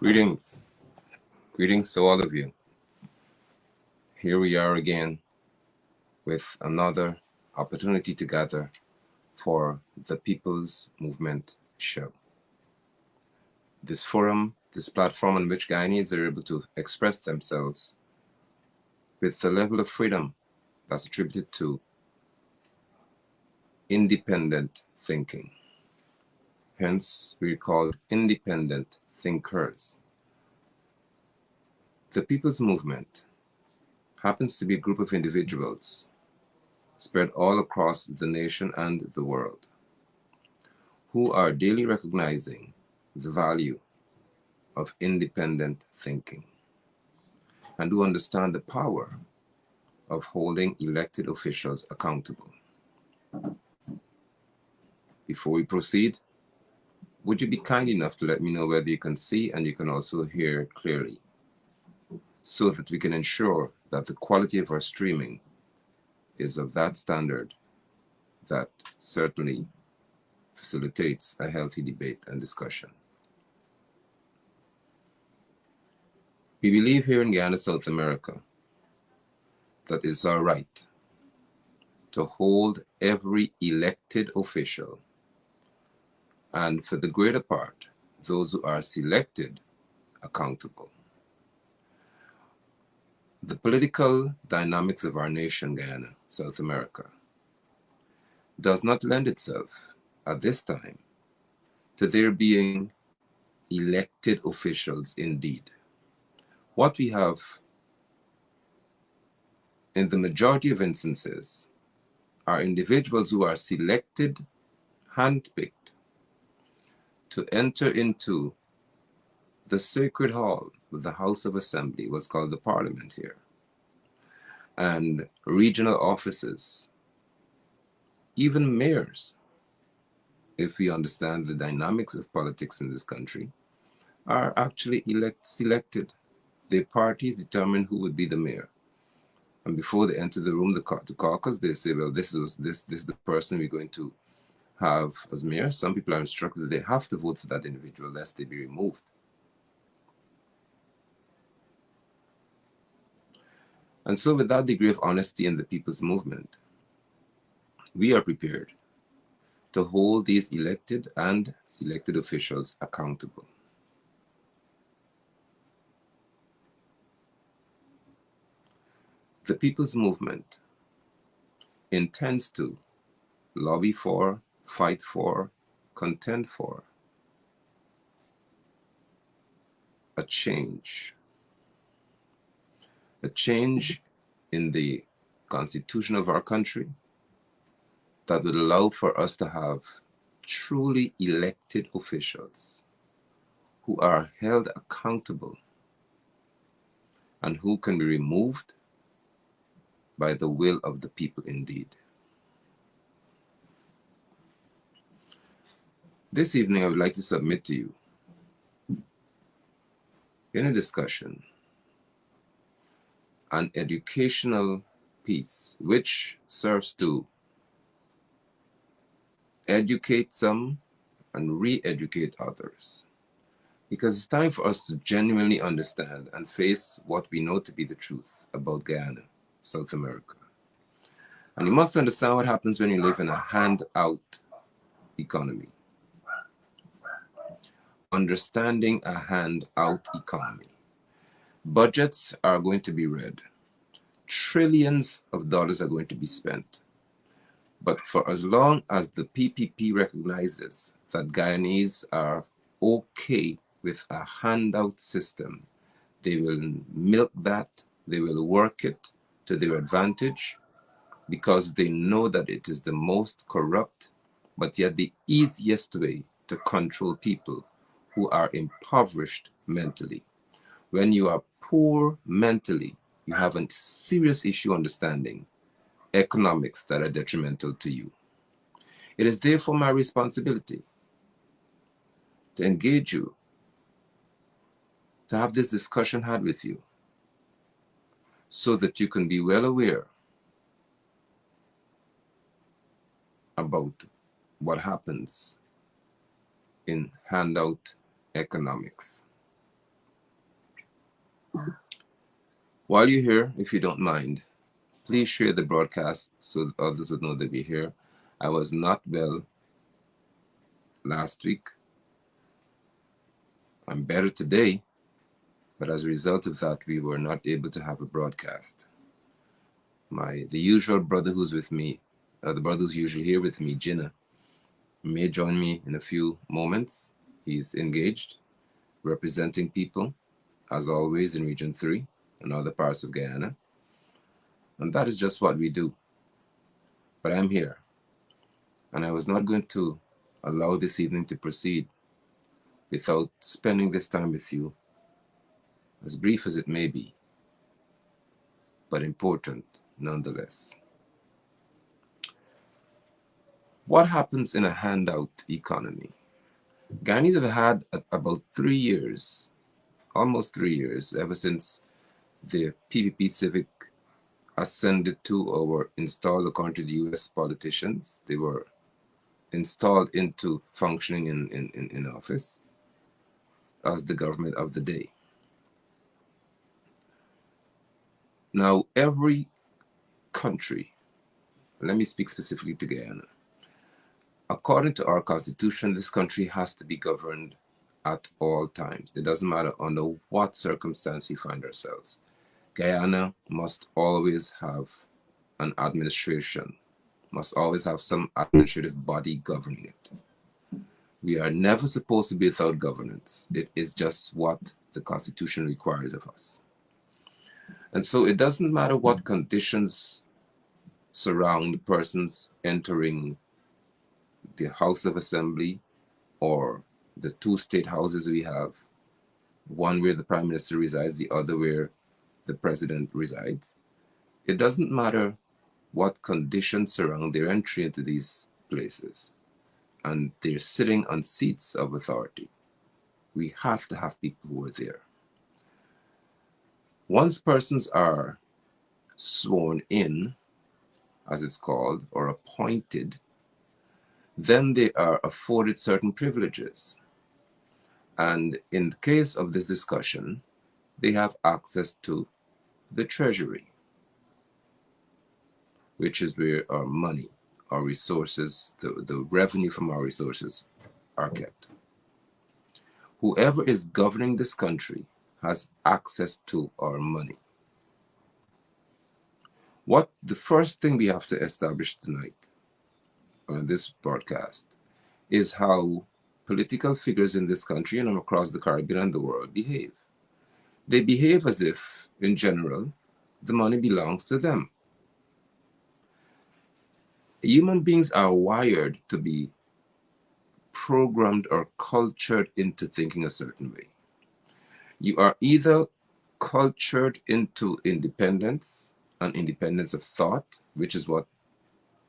Greetings. Greetings to all of you. Here we are again with another opportunity to gather for the People's Movement Show. This forum, this platform on which Guyanese are able to express themselves with the level of freedom that's attributed to independent thinking. Hence, we're called independent thinkers. The People's Movement happens to be a group of individuals spread all across the nation and the world who are daily recognizing the value of independent thinking and who understand the power of holding elected officials accountable. Before we proceed, would you be kind enough to let me know whether you can see and you can also hear clearly, so that we can ensure that the quality of our streaming is of that standard that certainly facilitates a healthy debate and discussion. We believe here in Guyana, South America, that it's our right to hold every elected official, and for the greater part, those who are selected, accountable. The political dynamics of our nation, Guyana, South America, does not lend itself at this time to there being elected officials indeed. What we have in the majority of instances are individuals who are selected, handpicked, to enter into the sacred hall of the House of Assembly, what's called the Parliament here, and regional offices, even mayors, if we understand the dynamics of politics in this country, are actually selected. Their parties determine who would be the mayor. And before they enter the room, the caucus, they say, well, this is the person we're going to have as mayor. Some people are instructed that they have to vote for that individual lest they be removed. And so with that degree of honesty in the People's Movement, we are prepared to hold these elected and selected officials accountable. The People's Movement intends to lobby for, fight for, contend for a change in the constitution of our country that would allow for us to have truly elected officials who are held accountable and who can be removed by the will of the people indeed. This evening, I would like to submit to you in a discussion an educational piece which serves to educate some and re-educate others. Because it's time for us to genuinely understand and face what we know to be the truth about Guyana, South America. And you must understand what happens when you live in a handout economy. Understanding a handout economy. Budgets are going to be read. Trillions of dollars are going to be spent. But for as long as the PPP recognizes that Guyanese are okay with a handout system, they will milk that, they will work it to their advantage, because they know that it is the most corrupt, but yet the easiest way to control people who are impoverished mentally. When you are poor mentally, you have a serious issue understanding economics that are detrimental to you. It is therefore my responsibility to engage you, to have this discussion had with you, so that you can be well aware about what happens in handout economics. While you're here, if you don't mind, please share the broadcast so others would know that we're here. I was not well last week. I'm better today, but as a result of that, we were not able to have a broadcast. The usual brother who's with me, the brother who's usually here with me, Jinnah, may join me in a few moments. He's engaged, representing people, as always, in Region 3 and other parts of Guyana. And that is just what we do. But I'm here, and I was not going to allow this evening to proceed without spending this time with you, as brief as it may be, but important nonetheless. What happens in a handout economy? Guyanese have had about 3 years, almost 3 years, ever since the PPP Civic ascended to or were installed according to the US politicians. They were installed into functioning in office as the government of the day. Now, every country, let me speak specifically to Guyana. According to our constitution, this country has to be governed at all times. It doesn't matter under what circumstance we find ourselves. Guyana must always have an administration, must always have some administrative body governing it. We are never supposed to be without governance. It is just what the Constitution requires of us. And so it doesn't matter what conditions surround persons entering the House of Assembly or the 2 state houses we have, one where the Prime Minister resides, the other where the President resides. It doesn't matter what conditions surround their entry into these places, and they're sitting on seats of authority. We have to have people who are there. Once persons are sworn in, as it's called, or appointed, then they are afforded certain privileges. And in the case of this discussion, they have access to the treasury, which is where our money, our resources, the revenue from our resources are kept. Whoever is governing this country has access to our money. What the first thing we have to establish tonight on this broadcast is how political figures in this country and across the Caribbean and the world behave. They behave as if, in general, the money belongs to them. Human beings are wired to be programmed or cultured into thinking a certain way. You are either cultured into independence and independence of thought, which is what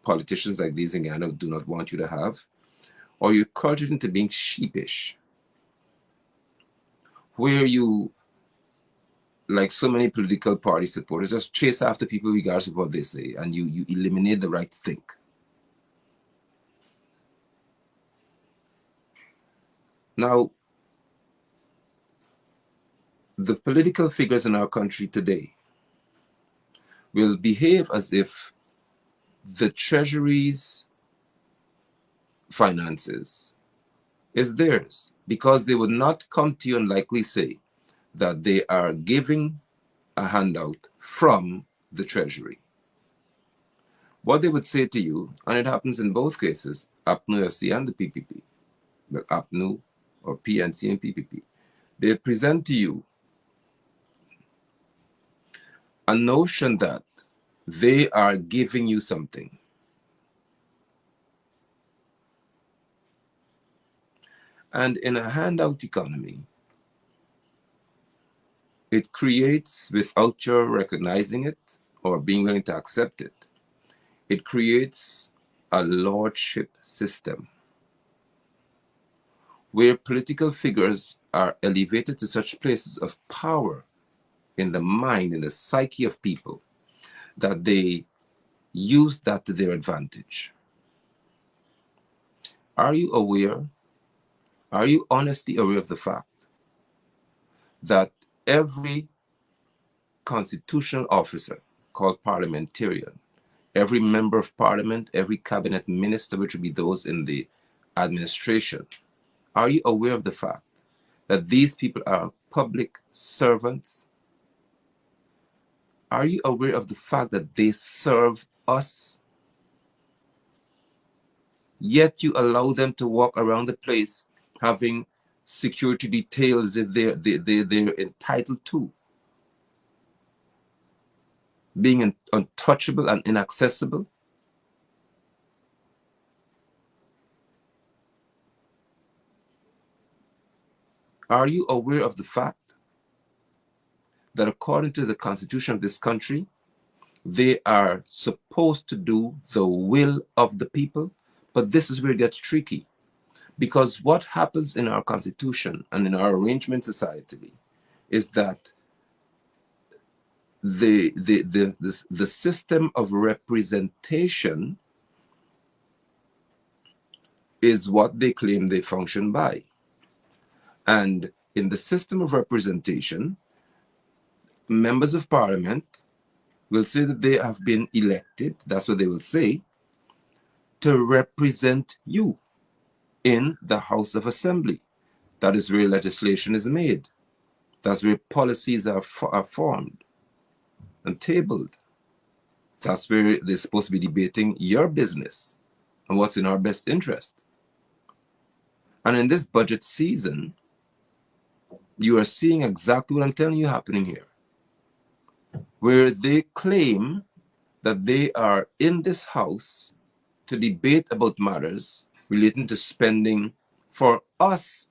politicians like these in Ghana do not want you to have, or you're cultured into being sheepish, where you, like so many political party supporters, just chase after people regardless of what they say, and you eliminate the right to think. Now, the political figures in our country today will behave as if the Treasury's finances is theirs, because they would not come to you and likely say that they are giving a handout from the Treasury. What they would say to you, and it happens in both cases, APNU-FC and the PPP, well, APNU or PNC and PPP, they present to you a notion that they are giving you something. And in a handout economy, it creates, without your recognizing it or being willing to accept it, it creates a lordship system where political figures are elevated to such places of power in the mind, in the psyche of people, that they use that to their advantage. Are you aware? Are you honestly aware of the fact that every constitutional officer called parliamentarian, every member of parliament, every cabinet minister, which would be those in the administration, are you aware of the fact that these people are public servants? Are you aware of the fact that they serve us? Yet you allow them to walk around the place having security details if they're entitled to, being untouchable and inaccessible. Are you aware of the fact that according to the Constitution of this country, they are supposed to do the will of the people? But this is where it gets tricky, because what happens in our Constitution and in our arrangement society is that the system of representation is what they claim they function by. And in the system of representation, members of parliament will say that they have been elected, that's what they will say, to represent you in the House of Assembly. That is where legislation is made. That's where policies are formed and tabled. That's where they're supposed to be debating your business and what's in our best interest. And in this budget season, you are seeing exactly what I'm telling you happening here, where they claim that they are in this house to debate about matters relating to spending for us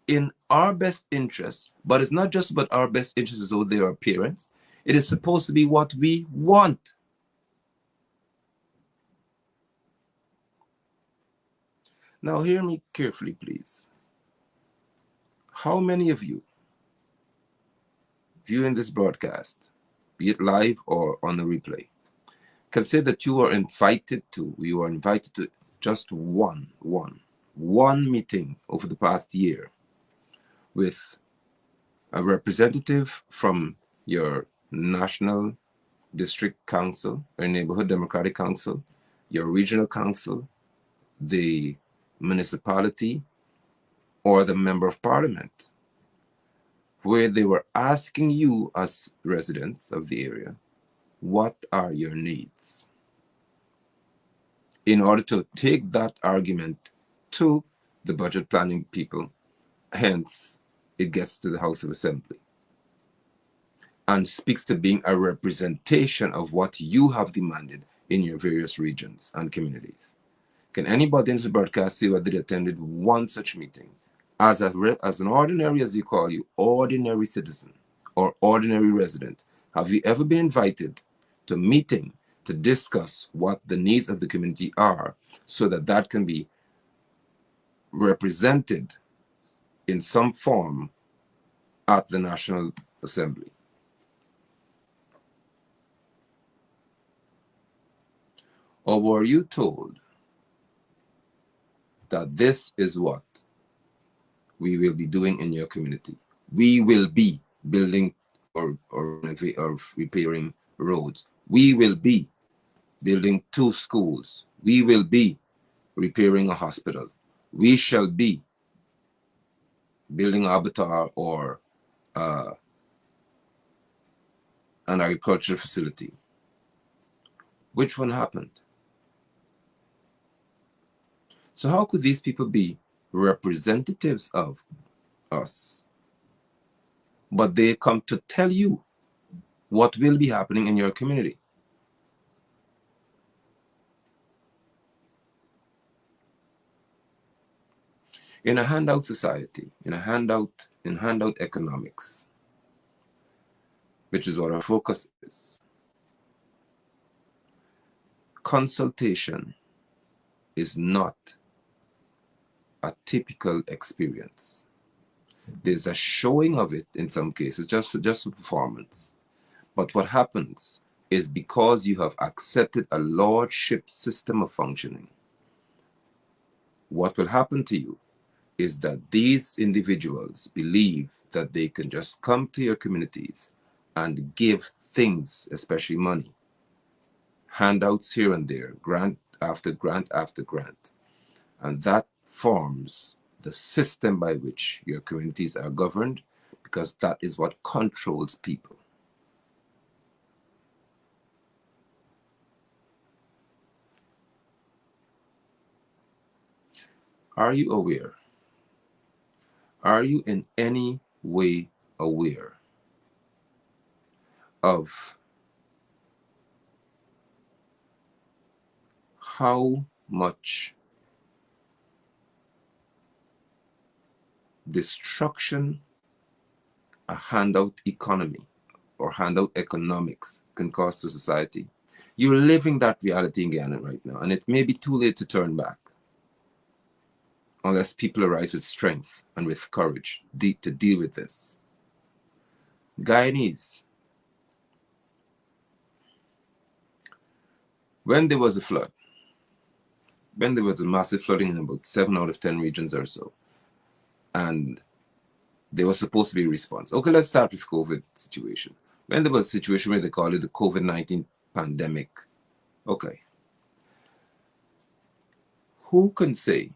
in our best interest. But it's not just about our best interest as though they are parents. It is supposed to be what we want. Now, hear me carefully, please. How many of you viewing this broadcast, be it live or on the replay, can say that you are invited to just one meeting over the past year with a representative from your national district council or neighborhood democratic council, your regional council, the municipality, or the member of parliament, where they were asking you as residents of the area, what are your needs? In order to take that argument to the budget planning people, hence it gets to the House of Assembly and speaks to being a representation of what you have demanded in your various regions and communities. Can anybody in this broadcast say whether they attended one such meeting as an ordinary, as you call you, ordinary citizen or ordinary resident? Have you ever been invited to a meeting to discuss what the needs of the community are so that that can be represented in some form at the National Assembly? Or were you told that this is what we will be doing in your community? We will be building or repairing roads. We will be building 2 schools. We will be repairing a hospital. We shall be building a abattoir or an agricultural facility. Which one happened? So how could these people be representatives of us, but they come to tell you what will be happening in your community? In a handout society, in handout economics, which is what our focus is, consultation is not a typical experience. There's a showing of it in some cases, just for performance. But what happens is, because you have accepted a lordship system of functioning, what will happen to you is that these individuals believe that they can just come to your communities and give things, especially money, handouts here and there, grant after grant after grant. And that forms the system by which your communities are governed, because that is what controls people. Are you aware? Are you in any way aware of how much destruction a handout economy or handout economics can cause to society? You're living that reality in Guyana right now, and it may be too late to turn back unless people arise with strength and with courage to deal with this. Guyanese, when there was a flood, when there was a massive flooding in about 7 out of 10 regions or so, and there was supposed to be a response. Okay, let's start with COVID situation. When there was a situation where they call it the COVID-19 pandemic, okay, who can say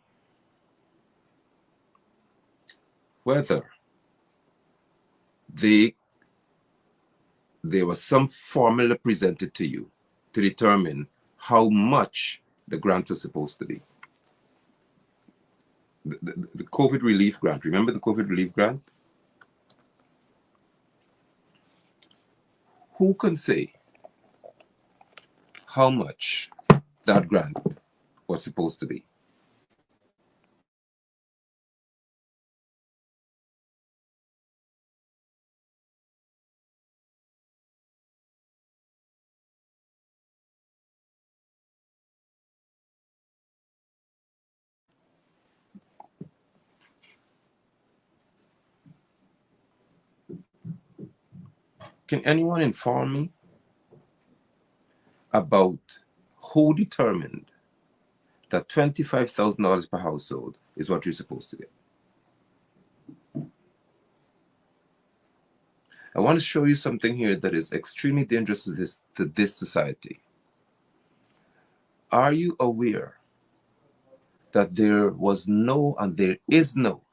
whether there was some formula presented to you to determine how much the grant was supposed to be? The COVID relief grant, remember the COVID relief grant? Who can say how much that grant was supposed to be? Can anyone inform me about who determined that $25,000 per household is what you're supposed to get? I want to show you something here that is extremely dangerous to this society. Are you aware that there was no and there is no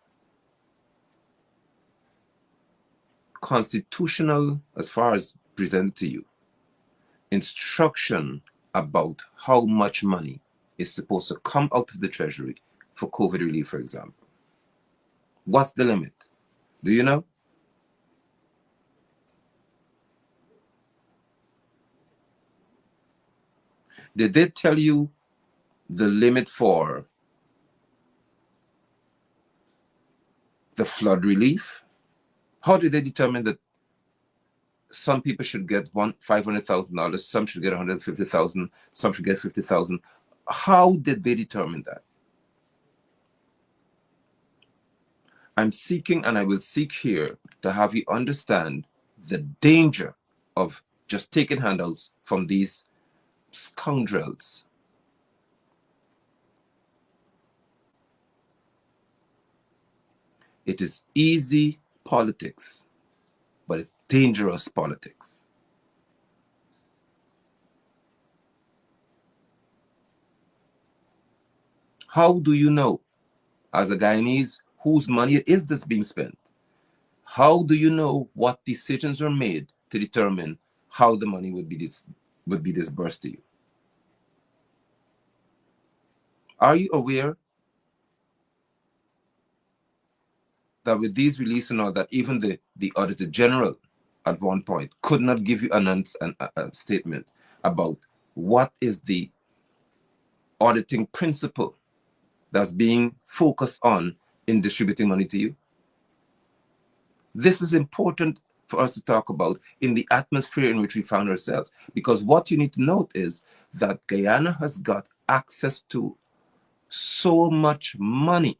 constitutional, as far as presented to you, instruction about how much money is supposed to come out of the treasury for COVID relief, for example? What's the limit? Do you know? Did they tell you the limit for the flood relief? How did they determine that some people should get $500,000, some should get 150,000, some should get 50,000? How did they determine that? I'm seeking, and I will seek here, to have you understand the danger of just taking handouts from these scoundrels. It is easy politics, but it's dangerous politics. How do you know, as a Guyanese, whose money is this being spent? How do you know what decisions are made to determine how the money would be disbursed to you? Are you aware that with these releases and all that, even the Auditor General at one point could not give you a statement about what is the auditing principle that's being focused on in distributing money to you? This is important for us to talk about in the atmosphere in which we found ourselves, because what you need to note is that Guyana has got access to so much money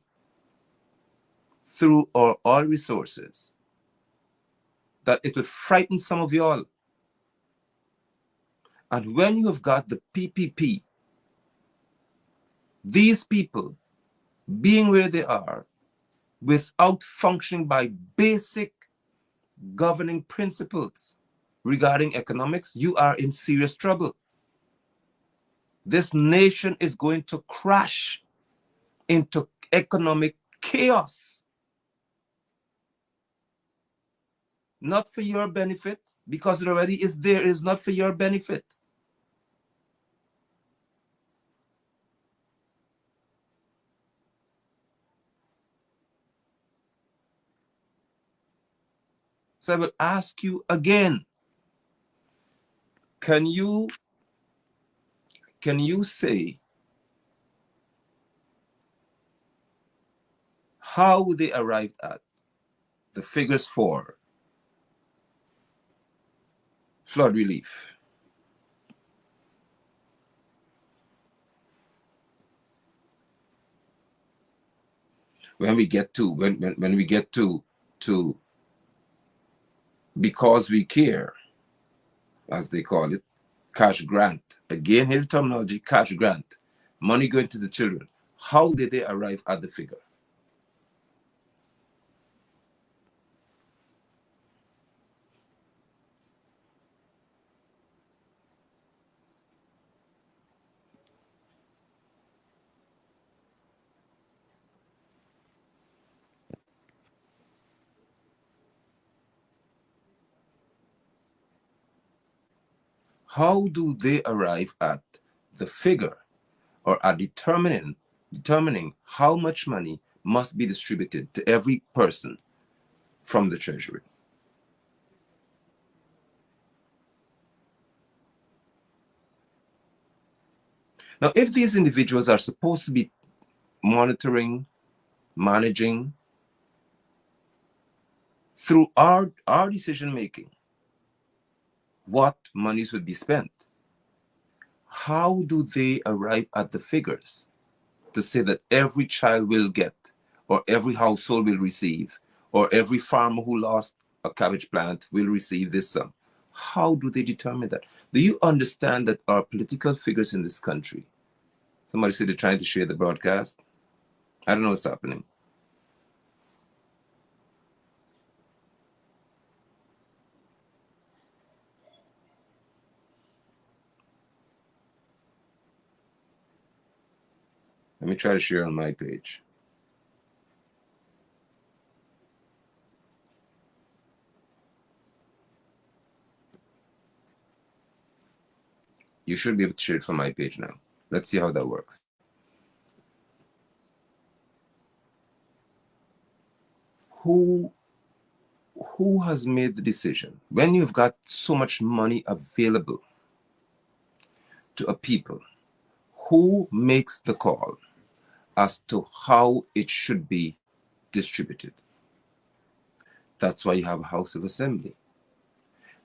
through our oil resources that it would frighten some of you all. And when you have got the PPP, these people being where they are without functioning by basic governing principles, regarding economics, you are in serious trouble. This nation is going to crash into economic chaos. Not for your benefit, because it already is there. It is not for your benefit. So I will ask you again, can you say how they arrived at the figures for flood relief? When we get to when we get to because we care, as they call it, cash grant. Again, here the terminology, cash grant, money going to the children. How did they arrive at the figure? How do they arrive at the figure, or at determining how much money must be distributed to every person from the treasury? Now, if these individuals are supposed to be monitoring, managing through our decision making what monies would be spent, how do they arrive at the figures to say that every child will get, or every household will receive, or every farmer who lost a cabbage plant will receive this sum? How do they determine that? Do you understand that our political figures in this country, somebody said they're trying to share the broadcast? I don't know what's happening. Let me try to share on my page. You should be able to share it from my page now. Let's see how that works. Who has made the decision, when you've got so much money available to a people, who makes the call as to how it should be distributed? That's why you have a House of Assembly.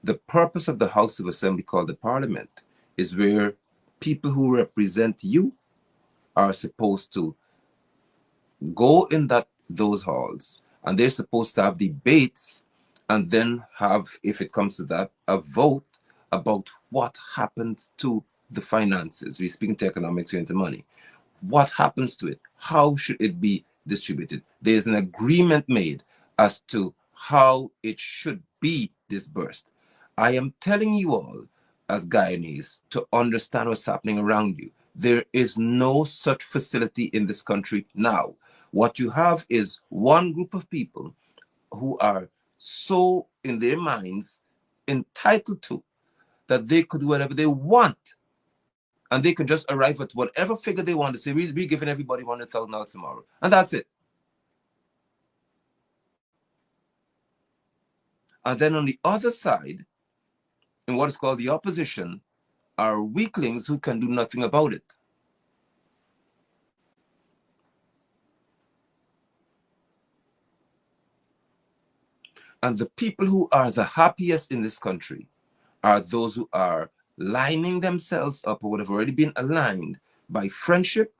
The purpose of the House of Assembly, called the Parliament, is where people who represent you are supposed to go in those halls, and they're supposed to have debates, and then have, if it comes to that, a vote about what happens to the finances. We're speaking to economics, here into money. What happens to it? How should it be distributed? There's an agreement made as to how it should be disbursed. I am telling you all, as Guyanese, to understand what's happening around you. There is no such facility in this country now. What you have is one group of people who are so, in their minds, entitled to, that they could do whatever they want. And they can just arrive at whatever figure they want to say, we're giving everybody 100,000 out tomorrow. And that's it. And then on the other side, in what is called the opposition, are weaklings who can do nothing about it. And the people who are the happiest in this country are those who are lining themselves up, or would have already been aligned by friendship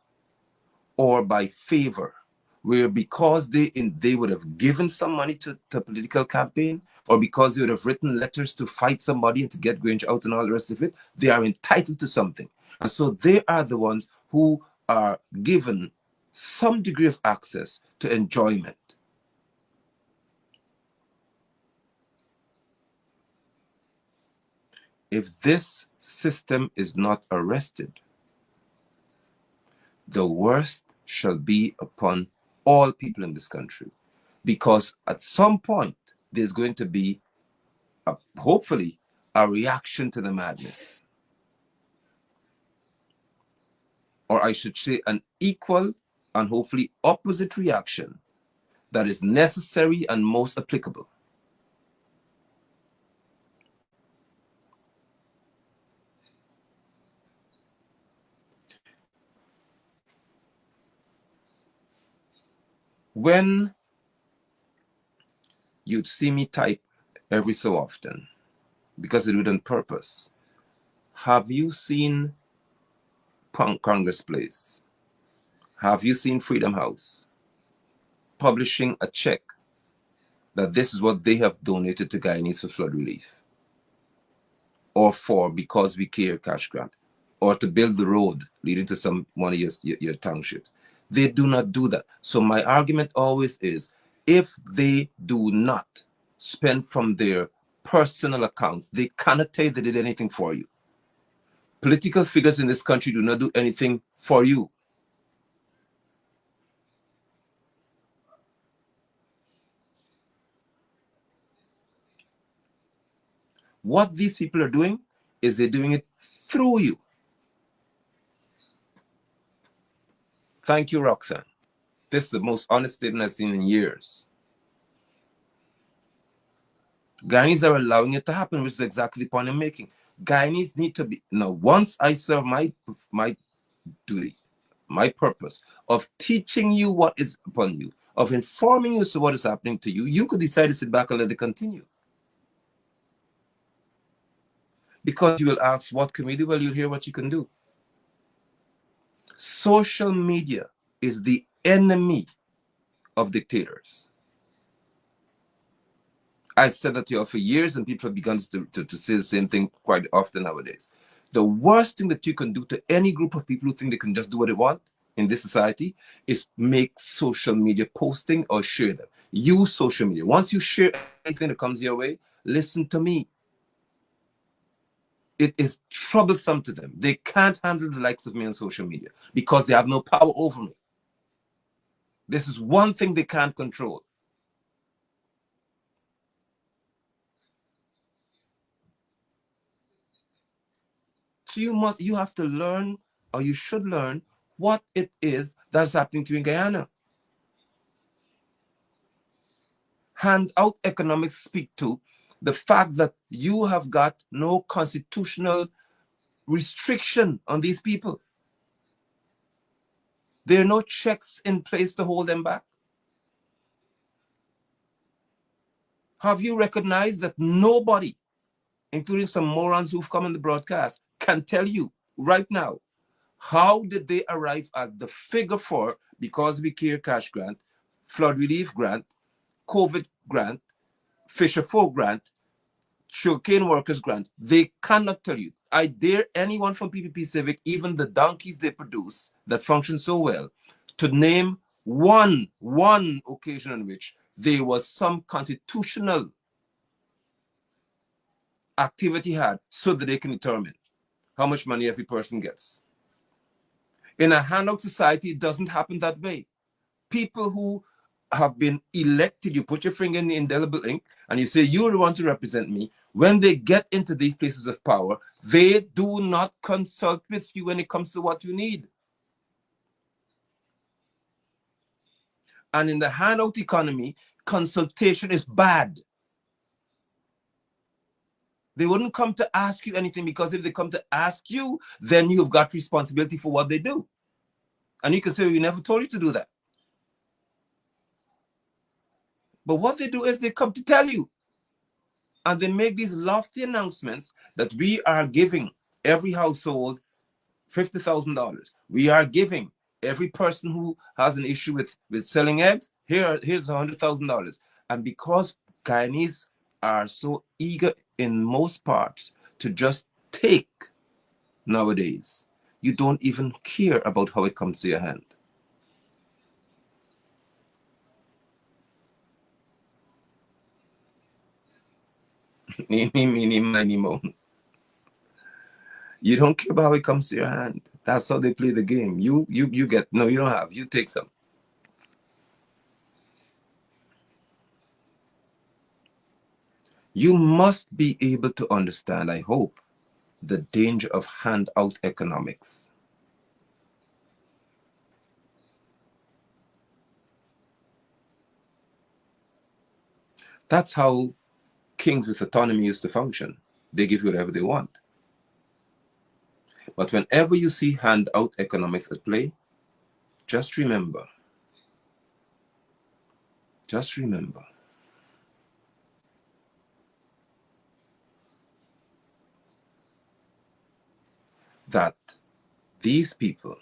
or by favor, where because they would have given some money to a political campaign, or because they would have written letters to fight somebody and to get Grange out and all the rest of it, they are entitled to something. And so they are the ones who are given some degree of access to enjoyment. if this system is not arrested, the worst shall be upon all people in this country. Because at some point, there's going to be, hopefully, a reaction to the madness. Or I should say an equal and hopefully opposite reaction that is necessary and most applicable. When you'd see me type every so often, because I do it on purpose, have you seen Congress Place? Have you seen Freedom House publishing a check that this is what they have donated to Guyanese for flood relief? Or for Because We Care cash grant? Or to build the road leading to some one of your townships? They do not do that. So my argument always is, if they do not spend from their personal accounts, they cannot tell you they did anything for you. Political figures in this country do not do anything for you. What these people are doing is they're doing it through you. Thank you, Roxanne. This is the most honest statement I've seen in years. Guyanese are allowing it to happen, which is exactly the point I'm making. Guyanese need to be, now, once I serve my duty, my purpose of teaching you what is upon you, of informing you as to what is happening to you, you could decide to sit back and let it continue. Because you will ask, what can we do? Well, you'll hear what you can do. Social media is the enemy of dictators. I said that to you for years, and people have begun to say the same thing quite often nowadays. The worst thing that you can do to any group of people who think they can just do what they want in this society is make social media posting or share them. Use social media. Once you share anything that comes your way, listen to me. It is troublesome to them. They can't handle the likes of me on social media because they have no power over me. This is one thing they can't control. So you have to learn, or you should learn, what it is that's happening to you in Guyana. Handout economics speak to the fact that you have got no constitutional restriction on these people. There are no checks in place to hold them back. Have you recognized that nobody, including some morons who've come on the broadcast, can tell you right now how did they arrive at the figure for Because We Care cash grant, flood relief grant, COVID grant, Fisher Folk grant, sugarcane workers grant? They cannot tell you. I dare anyone from PPP Civic, even the donkeys they produce that function so well, to name one occasion on which there was some constitutional activity had so that they can determine how much money every person gets. In a handout society, it doesn't happen that way. People who have been elected, you put your finger in the indelible ink and you say, you're the one to represent me. When they get into these places of power, they do not consult with you when it comes to what you need. And in the handout economy, consultation is bad. They wouldn't come to ask you anything, because if they come to ask you, then you've got responsibility for what they do. And you can say, we never told you to do that. But what they do is they come to tell you. And they make these lofty announcements that we are giving every household $50,000. We are giving every person who has an issue with selling eggs, here's $100,000. And because Guyanese are so eager in most parts to just take nowadays, you don't even care about how it comes to your hand. Meeny, meeny, miny, moe. You don't care about how it comes to your hand. That's how they play the game. You get, no, you don't have. You take some. You must be able to understand, I hope, the danger of handout economics. That's how kings with autonomy used to function. They give you whatever they want. But whenever you see handout economics at play, just remember, just remember that these people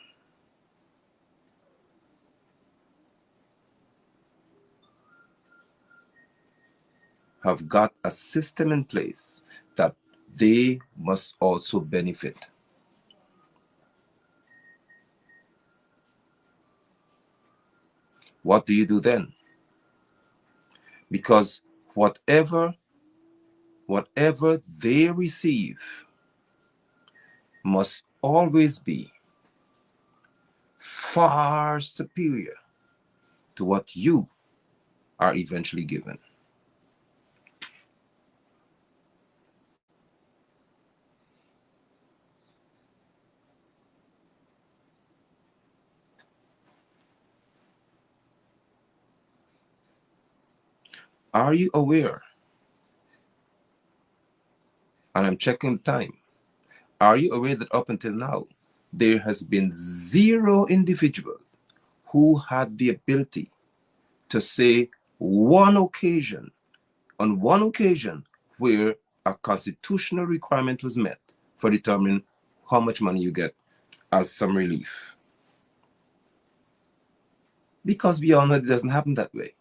have got a system in place that they must also benefit. What do you do then? Because whatever they receive must always be far superior to what you are eventually given. Are you aware? And I'm checking the time. Are you aware that up until now, there has been 0 individuals who had the ability to say on one occasion, where a constitutional requirement was met for determining how much money you get as some relief? Because we all know it doesn't happen that way.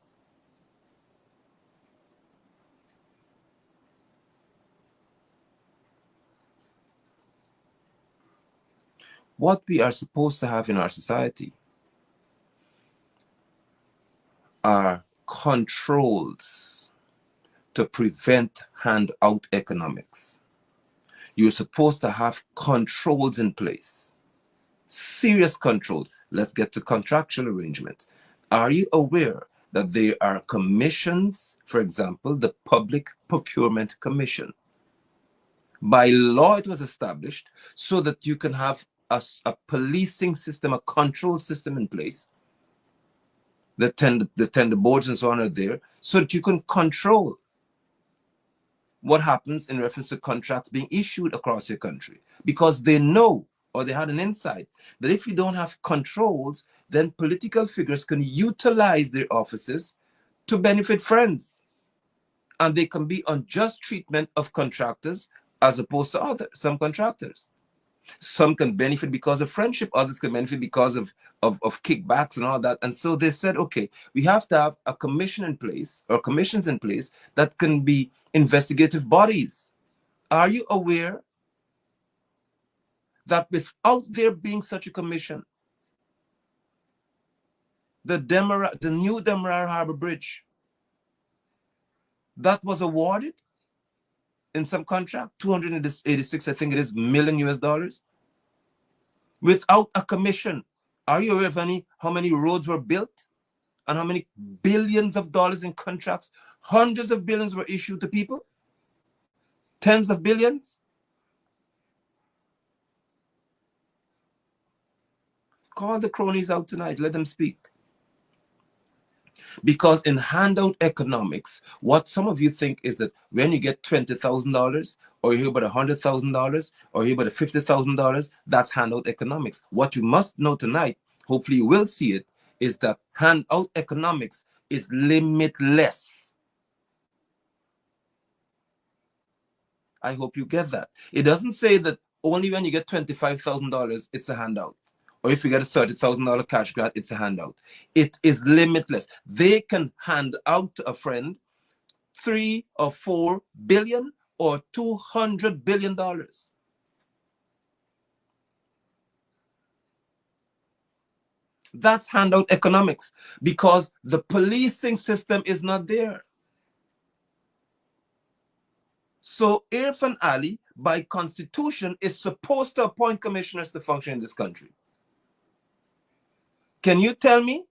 What we are supposed to have in our society are controls to prevent handout economics. You're supposed to have controls in place, serious control. Let's get to contractual arrangements. Are you aware that there are commissions, for example, the Public Procurement Commission? By law, it was established so that you can have a policing system, a control system in place. The tender boards and so on are there so that you can control what happens in reference to contracts being issued across your country, because they know, or they had an insight, that if you don't have controls, then political figures can utilize their offices to benefit friends, and they can be unjust treatment of contractors as opposed to some contractors. Some can benefit because of friendship, others can benefit because of kickbacks and all that. And so they said, okay, we have to have a commission in place, or commissions in place, that can be investigative bodies. Are you aware that without there being such a commission, the new Demerara Harbor Bridge that was awarded in some contract, 286, I think it is, million US dollars, without a commission? Are you aware of how many roads were built and how many billions of dollars in contracts? Hundreds of billions were issued to people, tens of billions. Call the cronies out tonight, let them speak. Because in handout economics, what some of you think is that when you get $20,000, or you hear about $100,000, or you hear about $50,000, that's handout economics. What you must know tonight, hopefully you will see it, is that handout economics is limitless. I hope you get that. It doesn't say that only when you get $25,000, it's a handout. Or if you get a $30,000 cash grant, it's a handout. It is limitless. They can hand out to a friend 3 or 4 billion or $200 billion. That's handout economics, because the policing system is not there. So Irfan Ali, by constitution, is supposed to appoint commissioners to function in this country. Can you tell me,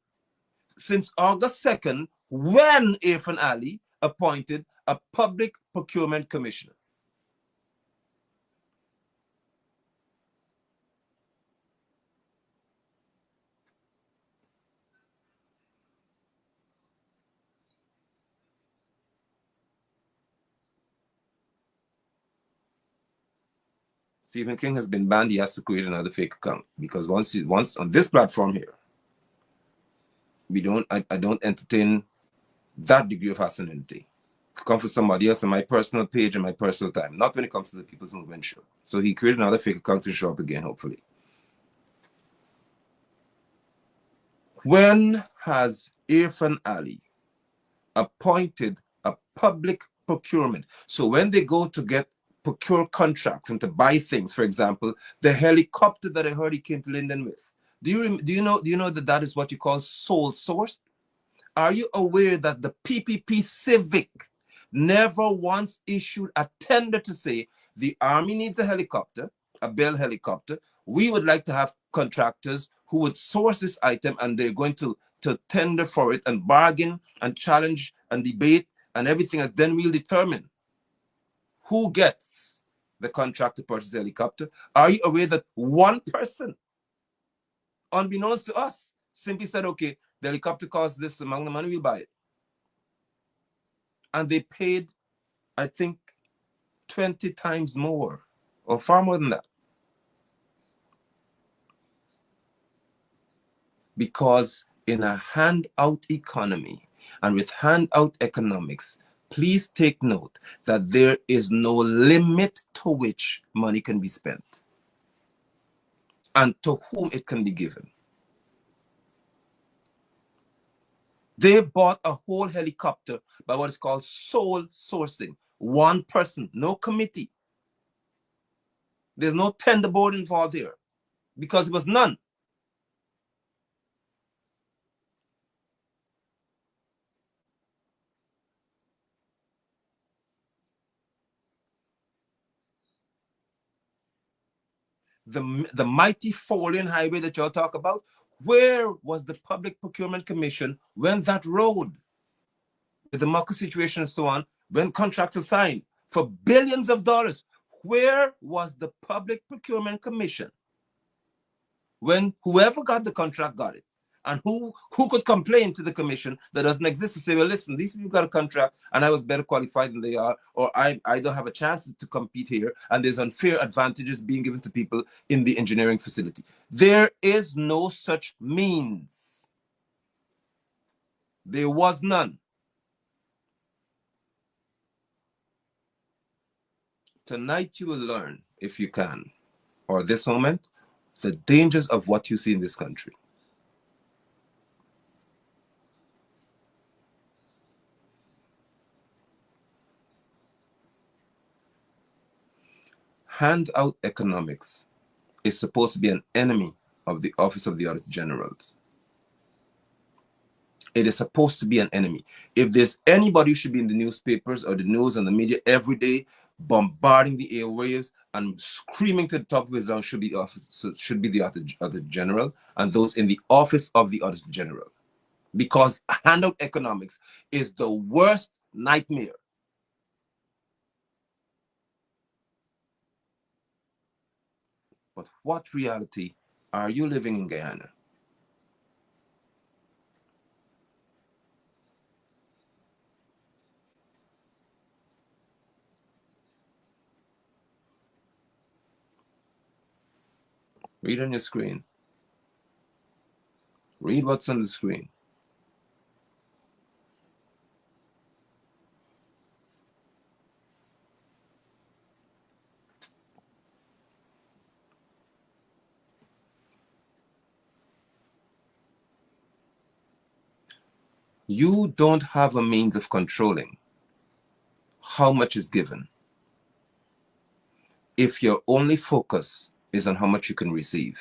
since August 2nd, when Irfan Ali appointed a public procurement commissioner? Stephen King has been banned. He has to create another fake account, because once on this platform here, I don't entertain that degree of hostility. Come for somebody else on my personal page and my personal time, not when it comes to the People's Movement show. So he created another fake account to show up again, hopefully. When has Irfan Ali appointed a public procurement? So when they go to procure contracts and to buy things, for example, the helicopter that I heard he came to Linden with, do you know that is what you call sole sourced? Are you aware that the PPP Civic never once issued a tender to say the Army needs a helicopter, a Bell helicopter? We would like to have contractors who would source this item, and they're going to tender for it and bargain and challenge and debate and everything else. Then we'll determine who gets the contract to purchase the helicopter. Are you aware that one person, unbeknownst to us, simply said, okay, the helicopter costs this amount of money, we'll buy it. And they paid, I think, 20 times more, or far more than that. Because in a handout economy and with handout economics, please take note that there is no limit to which money can be spent and to whom it can be given. They bought a whole helicopter by what is called sole sourcing. One person, no committee. There's no tender board involved here, because it was none. The mighty four-lane highway that y'all talk about, where was the Public Procurement Commission when that road, with the Maka situation and so on, when contracts are signed for billions of dollars? Where was the Public Procurement Commission when whoever got the contract got it? And who could complain to the commission that doesn't exist to say, well, listen, these people got a contract and I was better qualified than they are, or I don't have a chance to compete here, and there's unfair advantages being given to people in the engineering facility. There is no such means. There was none. Tonight you will learn, if you can, or this moment, the dangers of what you see in this country. Handout economics is supposed to be an enemy of the Office of the Auditor Generals. It is supposed to be an enemy. If there's anybody who should be in the newspapers or the news and the media every day, bombarding the airwaves and screaming to the top of his lungs, should be the Auditor General and those in the Office of the Auditor General. Because handout economics is the worst nightmare. But what reality are you living in Guyana? Read on your screen. Read what's on the screen. You don't have a means of controlling how much is given if your only focus is on how much you can receive.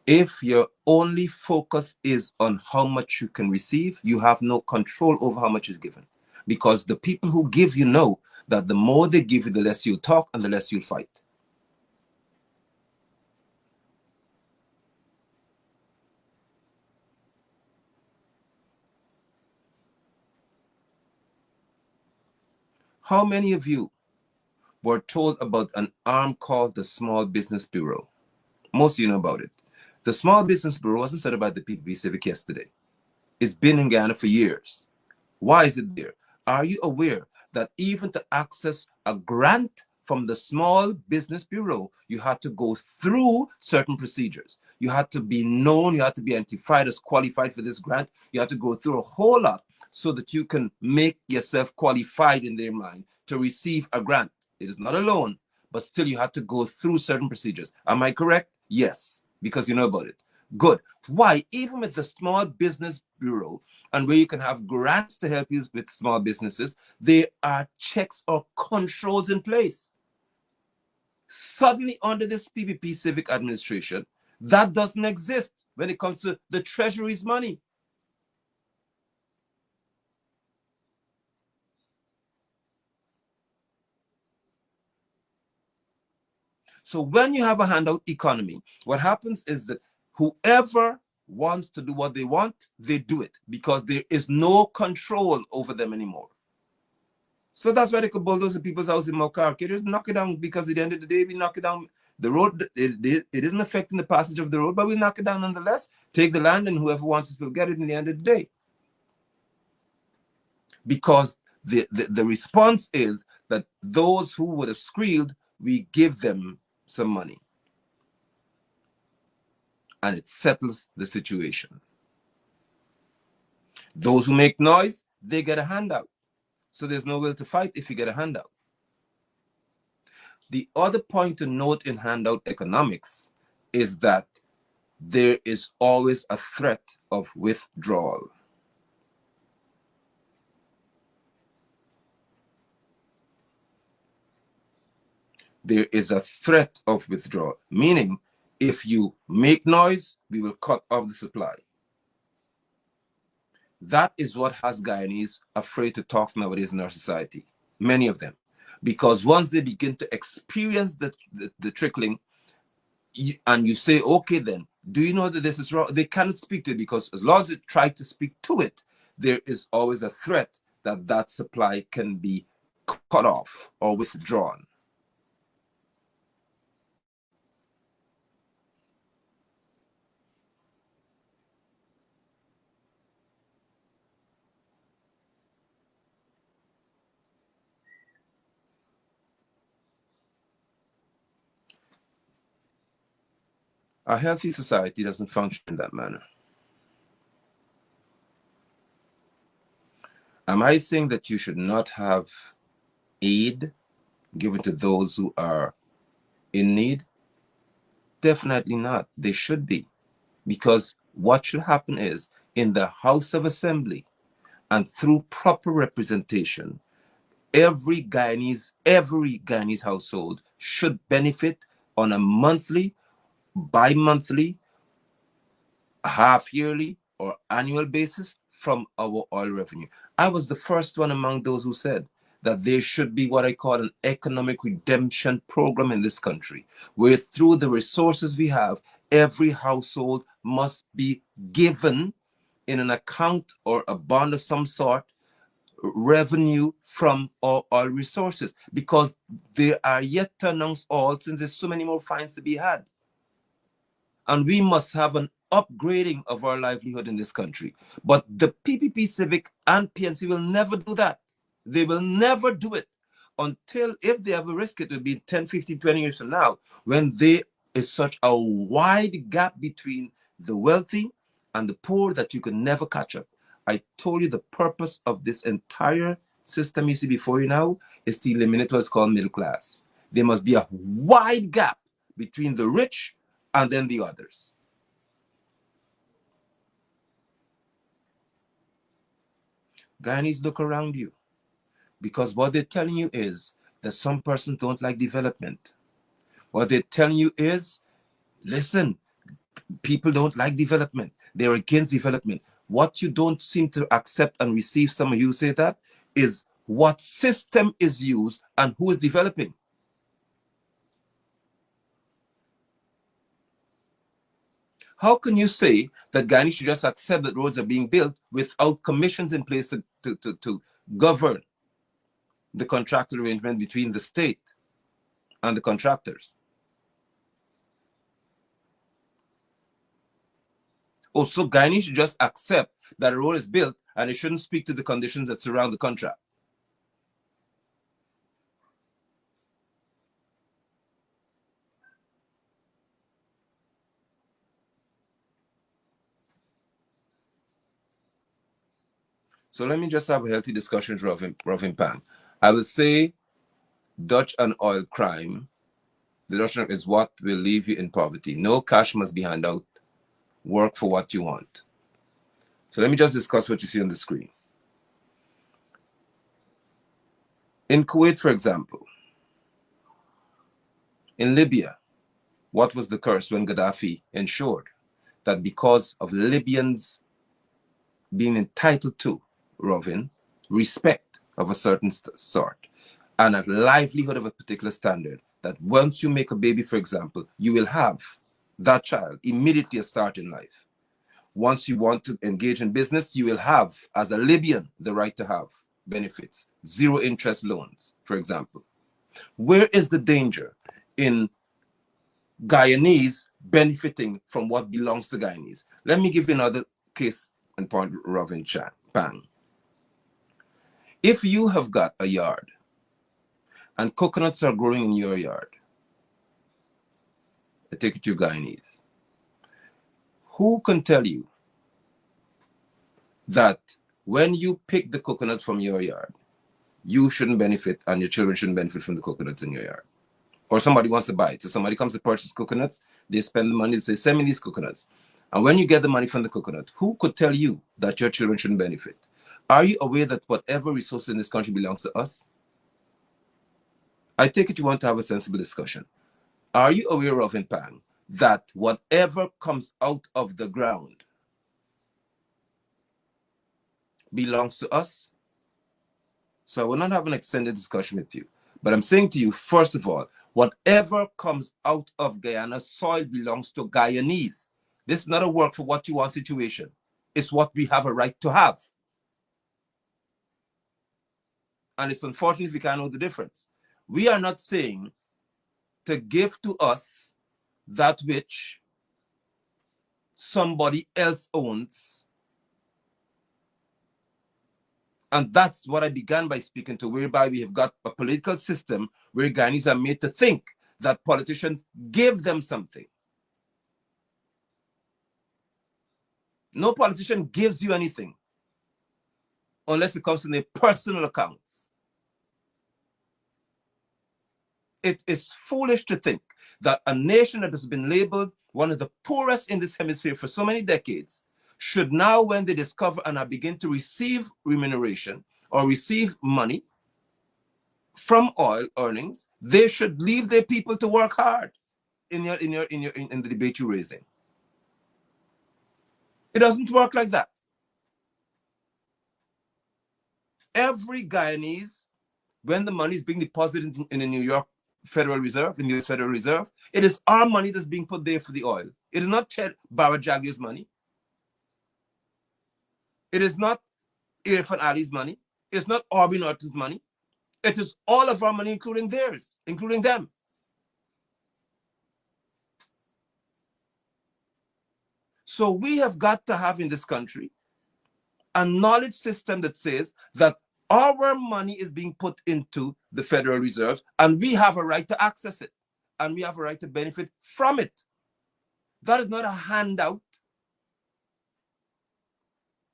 If your only focus is on how much you can receive, you have no control over how much is given. Because the people who give you know that the more they give you, the less you'll talk and the less you'll fight. How many of you were told about an arm called the Small Business Bureau? Most of you know about it. The Small Business Bureau wasn't set up by the PPP Civic yesterday. It's been in Ghana for years. Why is it there? Are you aware that even to access a grant from the Small Business Bureau, you had to go through certain procedures? You had to be known, you had to be identified as qualified for this grant. You had to go through a whole lot so that you can make yourself qualified in their mind to receive a grant. It is not a loan, but still you had to go through certain procedures. Am I correct? Yes, because you know about it. Good. Why? Even with the Small Business Bureau, and where you can have grants to help you with small businesses, there are checks or controls in place. Suddenly, under this PPP Civic Administration, that doesn't exist when it comes to the Treasury's money. So when you have a handout economy, what happens is that whoever wants to do what they want, they do it because there is no control over them anymore. So that's why they could bulldoze the people's house in Mokar. They just knock it down because at the end of the day, we knock it down. The road, it isn't affecting the passage of the road, but we knock it down nonetheless. Take the land and whoever wants it will get it in the end of the day. Because the response is that those who would have squealed, we give them some money. And it settles the situation. Those who make noise, they get a handout. So there's no will to fight if you get a handout. The other point to note in handout economics is that there is always a threat of withdrawal. There is a threat of withdrawal, meaning if you make noise, we will cut off the supply. That is what has Guyanese afraid to talk nowadays in our society, many of them. Because once they begin to experience the trickling, and you say, okay, then, do you know that this is wrong? They cannot speak to it because as long as they try to speak to it, there is always a threat that that supply can be cut off or withdrawn. A healthy society doesn't function in that manner. Am I saying that you should not have aid given to those who are in need? Definitely not. They should be. Because what should happen is in the House of Assembly and through proper representation, every Guyanese household should benefit on a monthly, bi-monthly, half-yearly, or annual basis from our oil revenue. I was the first one among those who said that there should be what I call an economic redemption program in this country, where through the resources we have, every household must be given in an account or a bond of some sort revenue from our oil resources, because they are yet to announce all, since there's so many more fines to be had. And we must have an upgrading of our livelihood in this country. But the PPP Civic and PNC will never do that. They will never do it until, if they ever risk it, will be 10, 15, 20 years from now, when there is such a wide gap between the wealthy and the poor that you can never catch up. I told you the purpose of this entire system you see before you now is to eliminate what's called middle class. There must be a wide gap between the rich and then the others. Guyanese, look around you, because what they're telling you is that some persons don't like development. What they're telling you is, listen, people don't like development. They're against development. What you don't seem to accept and receive, some of you say that, is what system is used, and who is developing. How can you say that Ghana should just accept that roads are being built without commissions in place to govern the contractual arrangement between the state and the contractors? Also, Ghana should just accept that a road is built and it shouldn't speak to the conditions that surround the contract. So let me just have a healthy discussion with Rovin Pan. I will say Dutch and oil crime, the Dutch is what will leave you in poverty. No cash must be handed out. Work for what you want. So let me just discuss what you see on the screen. In Kuwait, for example, in Libya, what was the curse when Gaddafi ensured that because of Libyans being entitled to, Rovin, respect of a certain sort and a livelihood of a particular standard, that once you make a baby, for example, you will have that child immediately a start in life. Once you want to engage in business, you will have, as a Libyan, the right to have benefits, zero interest loans, for example. Where is the danger in Guyanese benefiting from what belongs to Guyanese? Let me give you another case and point, Rovin Pan. If you have got a yard and coconuts are growing in your yard, I take it to Guyanese, who can tell you that when you pick the coconuts from your yard, you shouldn't benefit and your children shouldn't benefit from the coconuts in your yard? Or somebody wants to buy it. So somebody comes to purchase coconuts, they spend the money, they say, send me these coconuts. And when you get the money from the coconut, who could tell you that your children shouldn't benefit? Are you aware that whatever resource in this country belongs to us? I take it you want to have a sensible discussion. Are you aware of, in Pang, that whatever comes out of the ground belongs to us? So I will not have an extended discussion with you. But I'm saying to you, first of all, whatever comes out of Guyana's soil belongs to Guyanese. This is not a work for what you want situation. It's what we have a right to have. And it's unfortunate if we can't know the difference. We are not saying to give to us that which somebody else owns. And that's what I began by speaking to, whereby we have got a political system where Guyanese are made to think that politicians give them something. No politician gives you anything unless it comes in their personal accounts. It is foolish to think that a nation that has been labeled one of the poorest in this hemisphere for so many decades should now, when they discover and are begin to receive remuneration or receive money from oil earnings, they should leave their people to work hard in the debate you're raising. It doesn't work like that. Every Guyanese, when the money is being deposited in the New York Federal Reserve, in the US Federal Reserve, it is our money that's being put there for the oil. It is not Ched Barajagio's money. It is not Irfan Ali's money. It's not Orby Norton's money. It is all of our money, including theirs, including them. So we have got to have in this country a knowledge system that says that our money is being put into the Federal Reserve and we have a right to access it and we have a right to benefit from it. That is not a handout.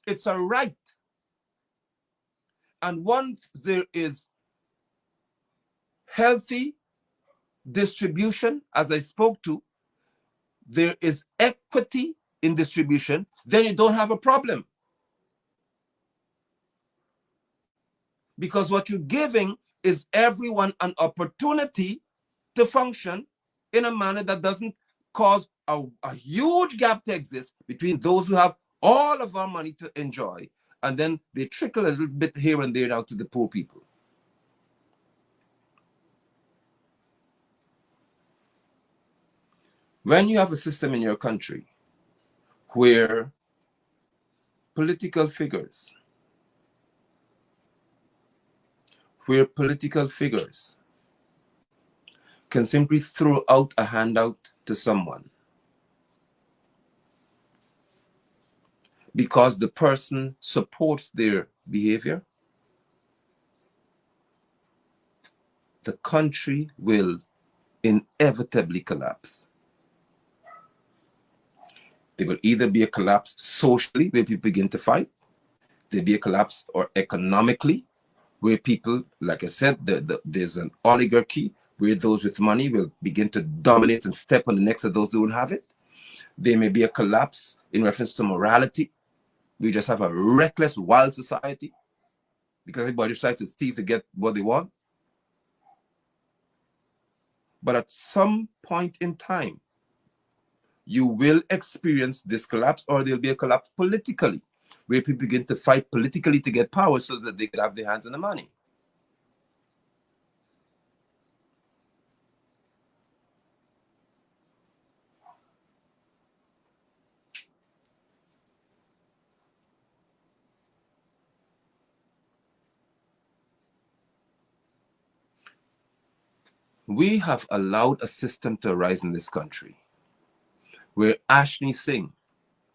It's a right. And once there is healthy distribution, as I spoke to, there is equity in distribution, then you don't have a problem. Because what you're giving is everyone an opportunity to function in a manner that doesn't cause a huge gap to exist between those who have all of our money to enjoy, and then they trickle a little bit here and there out to the poor people. When you have a system in your country where political figures, can simply throw out a handout to someone because the person supports their behavior, the country will inevitably collapse. There will either be a collapse socially, where people begin to fight, there'll be a collapse, or economically, where people, like I said, there's an oligarchy where those with money will begin to dominate and step on the necks of those who don't have it. There may be a collapse in reference to morality. We just have a reckless, wild society because everybody tries to steal to get what they want. But at some point in time, you will experience this collapse, or there'll be a collapse politically, where people begin to fight politically to get power so that they could have their hands on the money. We have allowed a system to arise in this country where Ashley Singh,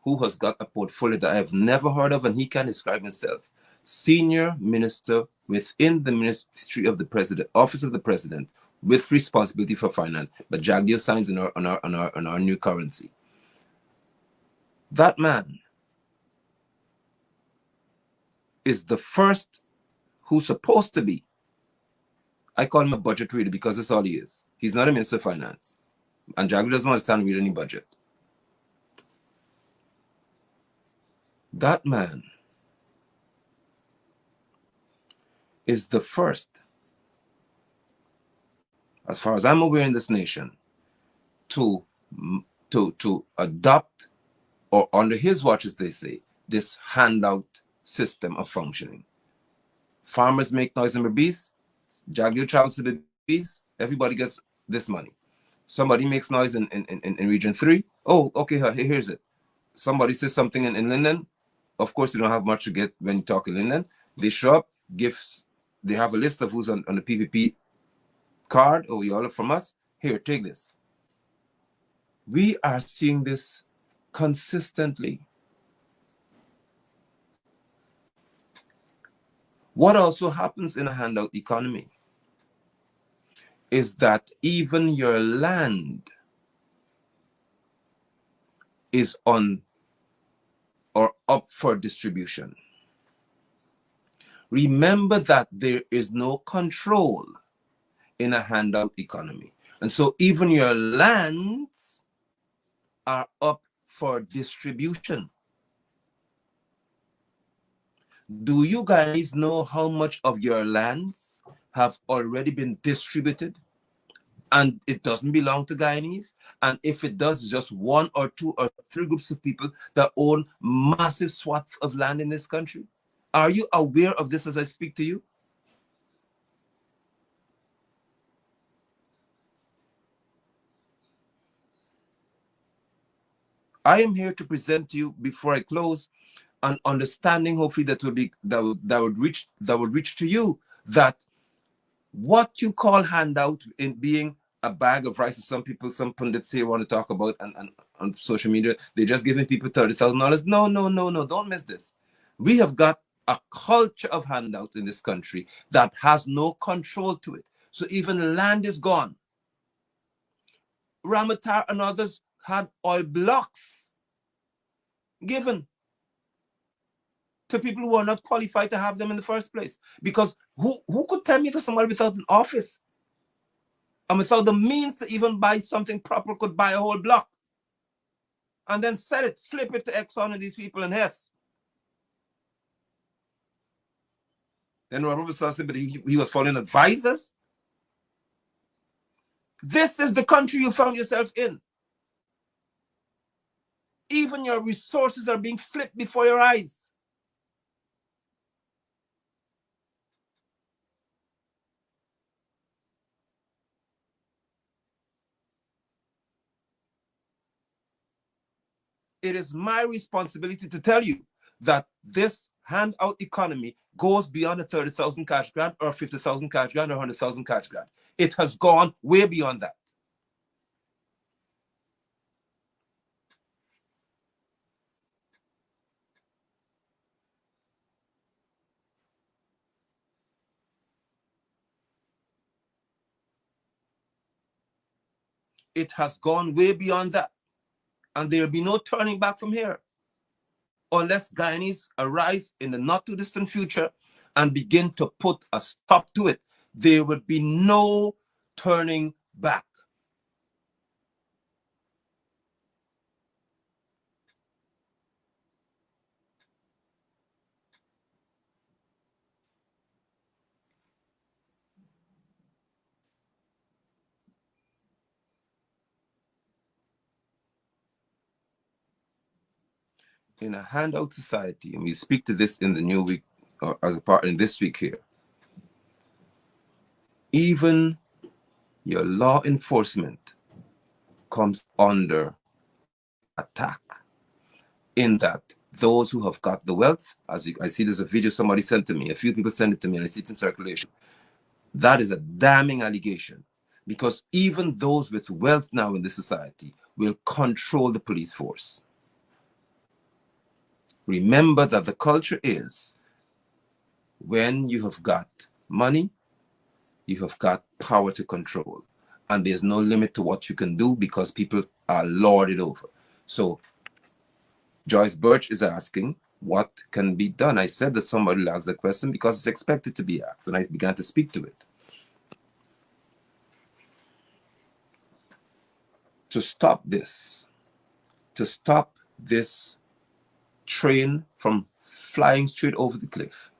who has got a portfolio that I have never heard of, and he can describe himself, senior minister within the Ministry of the President, Office of the President, with responsibility for finance, but Jagdeo signs on our new currency. That man is the first who's supposed to be, I call him a budget reader because that's all he is. He's not a minister of finance. And Jagdeo doesn't want to stand and read any budget. That man is the first, as far as I'm aware in this nation, to adopt, or under his watch, as they say, this handout system of functioning. Farmers make noise in Berbice, Jagdeo travels to Berbice, everybody gets this money. Somebody makes noise in Region 3, oh, okay, here's it. Somebody says something in Linden, of course, you don't have much to get when you talk in Linden. They show up, gifts, they have a list of who's on the PPP card. Oh, you all up from us? Here, take this. We are seeing this consistently. What also happens in a handout economy is that even your land is on or up for distribution. Remember that there is no control in a handout economy. And so even your lands are up for distribution. Do you guys know how much of your lands have already been distributed and it doesn't belong to Guyanese? And if it does, just one or two or three groups of people that own massive swaths of land in this country? Are you aware of this as I speak to you? I am here to present to you, before I close, an understanding, hopefully that would reach to you, that what you call handout in being a bag of rice, some people, some pundits here want to talk about, and on social media, they're just giving people $30,000. No, no, no, no, don't miss this. We have got a culture of handouts in this country that has no control to it. So even land is gone. Ramatar and others had oil blocks given to people who are not qualified to have them in the first place. Because who could tell me that somebody without an office and without the means to even buy something proper could buy a whole block and then sell it, flip it to Exxon and these people in Hess? Then Robert said, but he was following advisors. This is the country you found yourself in. Even your resources are being flipped before your eyes. it is my responsibility to tell you that this handout economy goes beyond a 30,000 cash grant or 50,000 cash grant or 100,000 cash grant. It has gone way beyond that. It has gone way beyond that. And there will be no turning back from here unless Guyanese arise in the not too distant future and begin to put a stop to it. There would be no turning back. In a handout society, and we speak to this in the new week, or as a part in this week here, even your law enforcement comes under attack, in that those who have got the wealth, I see there's a video somebody sent to me, a few people sent it to me, and I see it in circulation. That is a damning allegation, because even those with wealth now in this society will control the police force. Remember that the culture is, when you have got money, you have got power to control. And there's no limit to what you can do because people are lorded over. So Joyce Birch is asking, what can be done? I said that somebody will ask the question because it's expected to be asked, and I began to speak to it. To stop this train from flying straight over the cliff,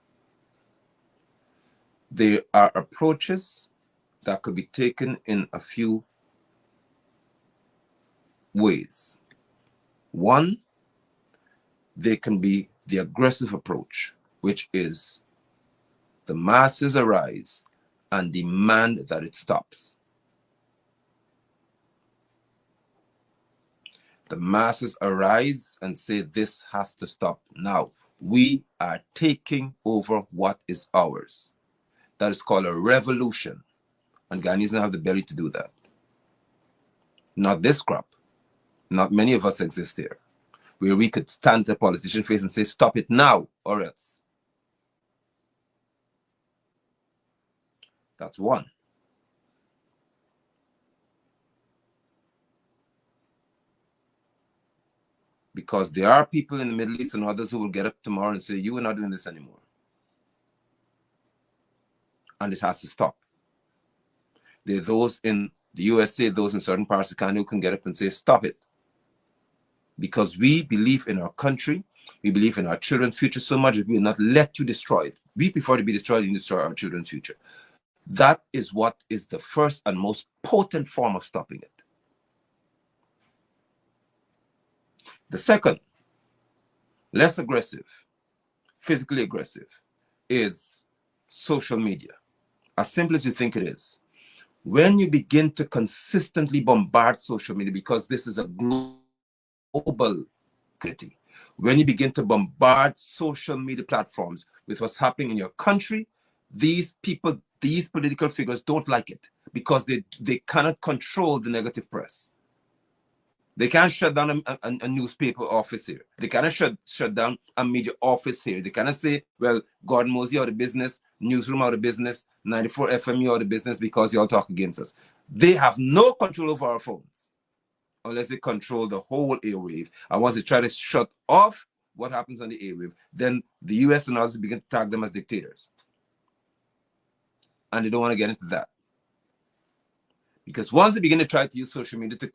there are approaches that could be taken in a few ways. One, there can be the aggressive approach, which is the masses arise and demand that it stops. The masses arise and say, this has to stop now. We are taking over what is ours. That is called a revolution. And Ghanaians don't have the belly to do that. Not this crop. Not many of us exist here, where we could stand the politician face and say, stop it now or else. That's one. Because there are people in the Middle East and others who will get up tomorrow and say, you are not doing this anymore. And it has to stop. There are those in the USA, those in certain parts of Canada who can get up and say, stop it. Because we believe in our country, we believe in our children's future so much that we will not let you destroy it. We prefer to be destroyed than destroy our children's future. That is what is the first and most potent form of stopping it. The second, less aggressive, physically aggressive, is social media. As simple as you think it is. When you begin to consistently bombard social media, because this is a global critique, when you begin to bombard social media platforms with what's happening in your country, these people, these political figures don't like it because they cannot control the negative press. They can't shut down a newspaper office here. They cannot shut down a media office here. They cannot say, well, Gordon Mosey out of business, Newsroom out of business, 94 FMU out of business because y'all talk against us. They have no control over our phones unless they control the whole airwave. And once they try to shut off what happens on the airwave, then the US and others begin to tag them as dictators. And they don't want to get into that. Because once they begin to try to use social media to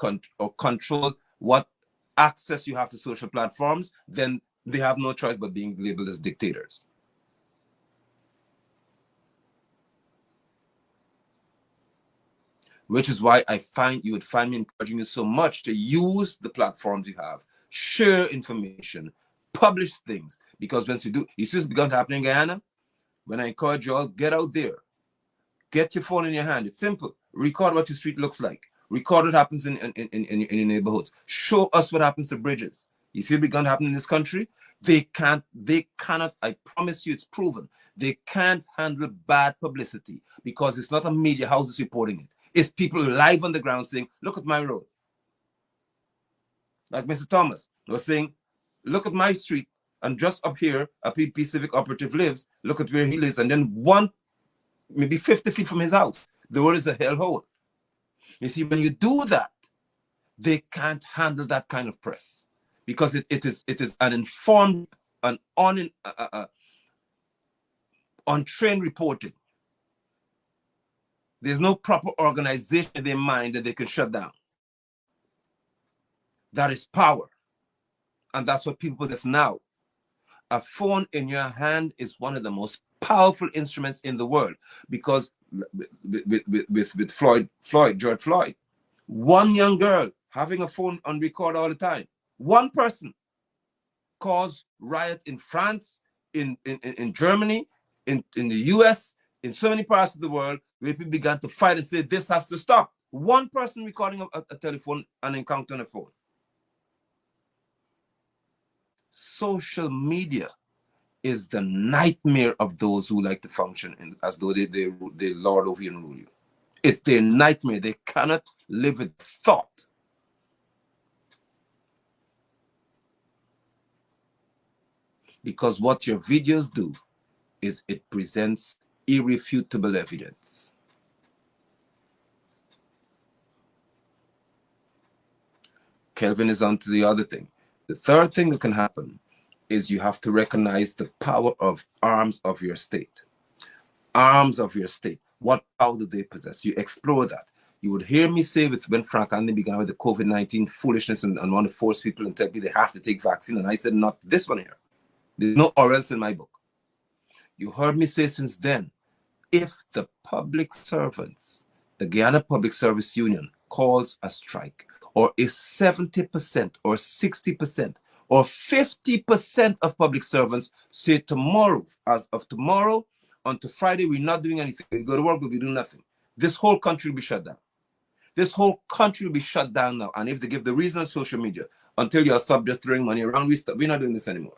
control what access you have to social platforms, then they have no choice but being labeled as dictators. Which is why you would find me encouraging you so much to use the platforms you have, share information, publish things. Because once you do, you see this begun to happen in Guyana. When I encourage you all, get out there. Get your phone in your hand. It's simple. Record what your street looks like. Record what happens in your neighborhoods. Show us what happens to bridges. You see what began to happen in this country? They cannot, I promise you, it's proven. They can't handle bad publicity because it's not a media house that's reporting it. It's people live on the ground saying, look at my road. Like Mr. Thomas was saying, look at my street, and just up here, a PP civic operative lives, look at where he lives, and then maybe 50 feet from his house, the road is a hellhole. You see, when you do that, they can't handle that kind of press because it is an informed, an untrained reporting. There's no proper organization in their mind that they can shut down. That is power. And that's what people possess now. A phone in your hand is one of the most powerful instruments in the world because with George Floyd, one young girl having a phone on record all the time, one person caused riots in France, in Germany, in the US, in so many parts of the world where people began to fight and say this has to stop. One person recording a telephone, an encounter on a phone. Social media is the nightmare of those who like to function as though they lord over you and rule you. It's their nightmare. They cannot live with thought. Because what your videos do is it presents irrefutable evidence. Kelvin is on to the other thing. The third thing that can happen is you have to recognize the power of arms of your state. Arms of your state. What power do they possess? You explore that. You would hear me say when Frank Andy began with the COVID-19 foolishness and want to force people and tell people they have to take vaccine. And I said, not this one here. There's no or else in my book. You heard me say since then, if the public servants, the Guyana Public Service Union calls a strike, or if 70% or 60% or 50% of public servants say tomorrow, as of tomorrow until Friday, we're not doing anything. We go to work, but we do nothing. This whole country will be shut down. This whole country will be shut down now. And if they give the reason on social media, until you're subject throwing money around, we're not doing this anymore.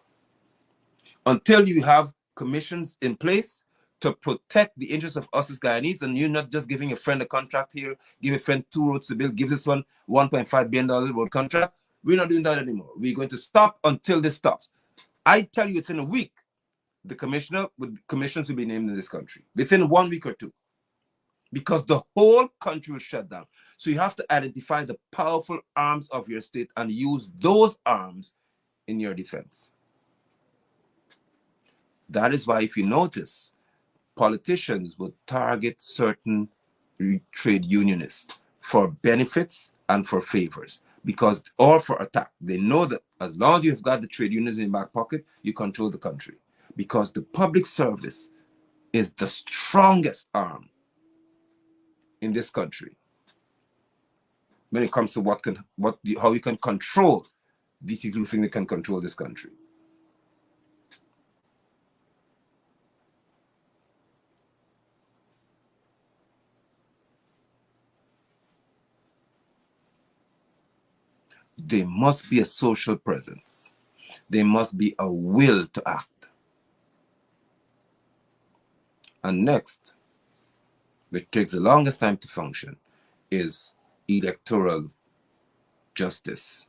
Until you have commissions in place to protect the interests of us as Guyanese, and you're not just giving a friend a contract here, give a friend 2 roads to build, give this one $1.5 billion road contract. We're not doing that anymore. We're going to stop until this stops. I tell you, within a week, the commissions will be named in this country. Within 1 week or two. Because the whole country will shut down. So you have to identify the powerful arms of your state and use those arms in your defense. That is why, if you notice, politicians would target certain trade unionists for benefits and for favors, or for attack. They know that as long as you've got the trade unions in your back pocket, you control the country. Because the public service is the strongest arm in this country when it comes to how you can control these people who think they can control this country. There must be a social presence. There must be a will to act. And next, which takes the longest time to function, is electoral justice,